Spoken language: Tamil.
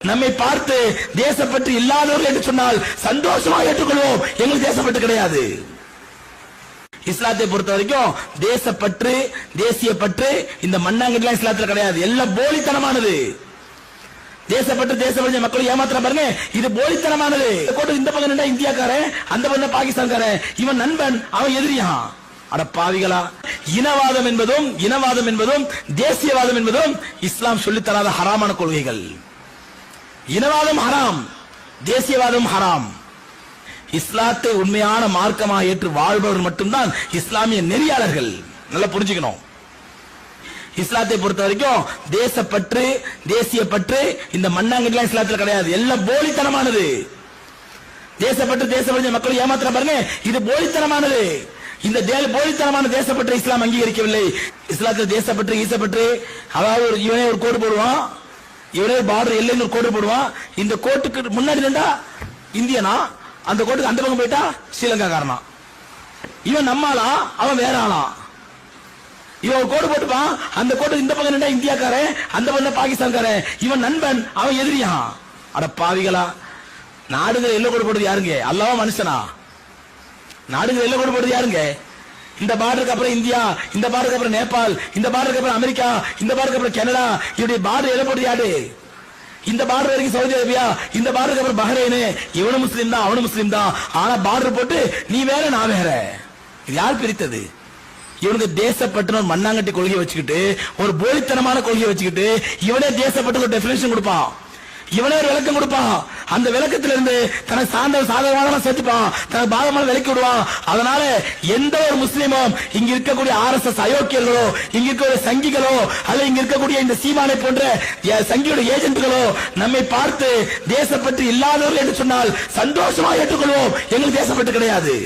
நம்மை பார்த்து தேசப்பற்று இல்லாதவர்கள் என்று சொன்னால் சந்தோஷமாக ஏற்றுக்கொள்வோம். எங்களுக்கு தேசப்பற்று கிடையாது. இஸ்லாத்தை பொறுத்த வரைக்கும் தேசப்பற்று, தேசிய பற்று இந்த மண்ணாங்கட்டிலாம் இஸ்லாத்துல கிடையாது. எல்லாம் போலித்தனமானது. தேசப்பற்று, தேசப்பற்று மக்களை ஏமாத்துற பாருங்க, இது போலித்தனமானது. இந்த பக்கம் நின்றா இந்தியாக்காரன், அந்த பக்கம் பாகிஸ்தான்காரன், இவன் நண்பன், அவன் எதிரியான். அட பாவிகளா! இனவாதம் என்பதும் தேசியவாதம் என்பதும் இஸ்லாம் சொல்லித்தராத ஹராமான கொள்கைகள். இனவாதம் ஹராம், தேசியவாதம் ஹராம். இஸ்லாத்தை உண்மையான மார்க்கமாக ஏற்று வாழ்பவர் மட்டும்தான் இஸ்லாமிய நெறியாளர்கள். நல்லா புரிஞ்சுக்கணும். இஸ்லாத்தை பொறுத்த வரைக்கும் தேசப்பற்று, தேசிய பற்று இந்த மண்ணாங்கட்டிலாம் இஸ்லாத்துல கிடையாது. எல்லாம் போலித்தனமானது. தேசப்பற்று, தேசப்பற்று மக்களை ஏமாத்துற பாருங்க, இது போலித்தனமானது. இந்த போலித்தனமான தேசப்பற்று இஸ்லாம் அங்கீகரிக்கவில்லை. இஸ்லாத்துல தேசப்பற்று, ஈசப்பற்று, அதாவது இவனே ஒரு கோடு போடுவான், இவனே பார்டர் எல்லைன்னு ஒரு கோடு போடுவான். இந்த கோட்டுக்கு முன்னாடி நின்றா இந்தியனா, அந்த கோட்டுக்கு அந்த பக்கம் போயிட்டா ஸ்ரீலங்கா காரணம். இவன் நம்மாளா, அவன் வேற ஆளா. இவன் ஒரு கோடு போட்டுப்பான், அந்த கோட்டுக்கு இந்த பக்கம் நின்றா இந்தியாக்காரன், அந்த பக்கம் பாகிஸ்தான்காரன், இவன் நண்பன், அவன் எதிரியான். அட பாவிகளா! நாடுகள் எல்லை கோடு போடுறது யாருங்க? அல்லாஹ் மனுஷனா? நாடுகள் எல்லை கோடு போடுறது யாருங்க? இந்த பார்டருக்கு அப்புறம் இந்தியா, இந்த பார்டருக்கு அப்புறம் நேபாள், இந்த பார்டருக்கு அப்புறம் அமெரிக்கா, இந்த பார்டருக்கு அப்புறம் கனடா. இப்படி பார்டர் எல்லை போடுறது யாரு? இந்த பார்டர் வரைக்கும் சவுதி அரேபியா, இந்த பார்டருக்கு அப்புறம் பஹ்ரைன். இவனு முஸ்லீம் தான், அவனு முஸ்லீம் தான். ஆனா பார்டர் போட்டு நீ வேற நான் வேற. இது யார் பிரித்தது? இவனுக்கு தேசப்பட்டு ஒரு மண்ணாங்கட்டி கொள்கையை வச்சுக்கிட்டு, ஒரு போலித்தனமான கொள்கையை வச்சுக்கிட்டு இவனே தேசப்பட்டு ஒரு டெபினிஷன் கொடுப்பான், இவனே ஒரு விளக்கம் கொடுப்பான். அந்த விளக்கத்திலிருந்து தனக்கு சாதகமான சேர்த்துப்பான், தனக்கு பாதமான விலக்கி விடுவான். அதனால எந்த ஒரு முஸ்லீமும் இங்க இருக்கக்கூடிய RSS அயோக்கியர்களோ, இங்க இருக்கக்கூடிய சங்கிகளோ, அல்ல இங்க இருக்கக்கூடிய இந்த சீமானை போன்ற சங்கியோட ஏஜென்ட்களோ நம்மை பார்த்து தேசப்பற்று இல்லாதவர்கள் என்று சொன்னால் சந்தோஷமாக ஏற்றுக்கொள்வோம். எங்களுக்கு தேசப்பற்று கிடையாது.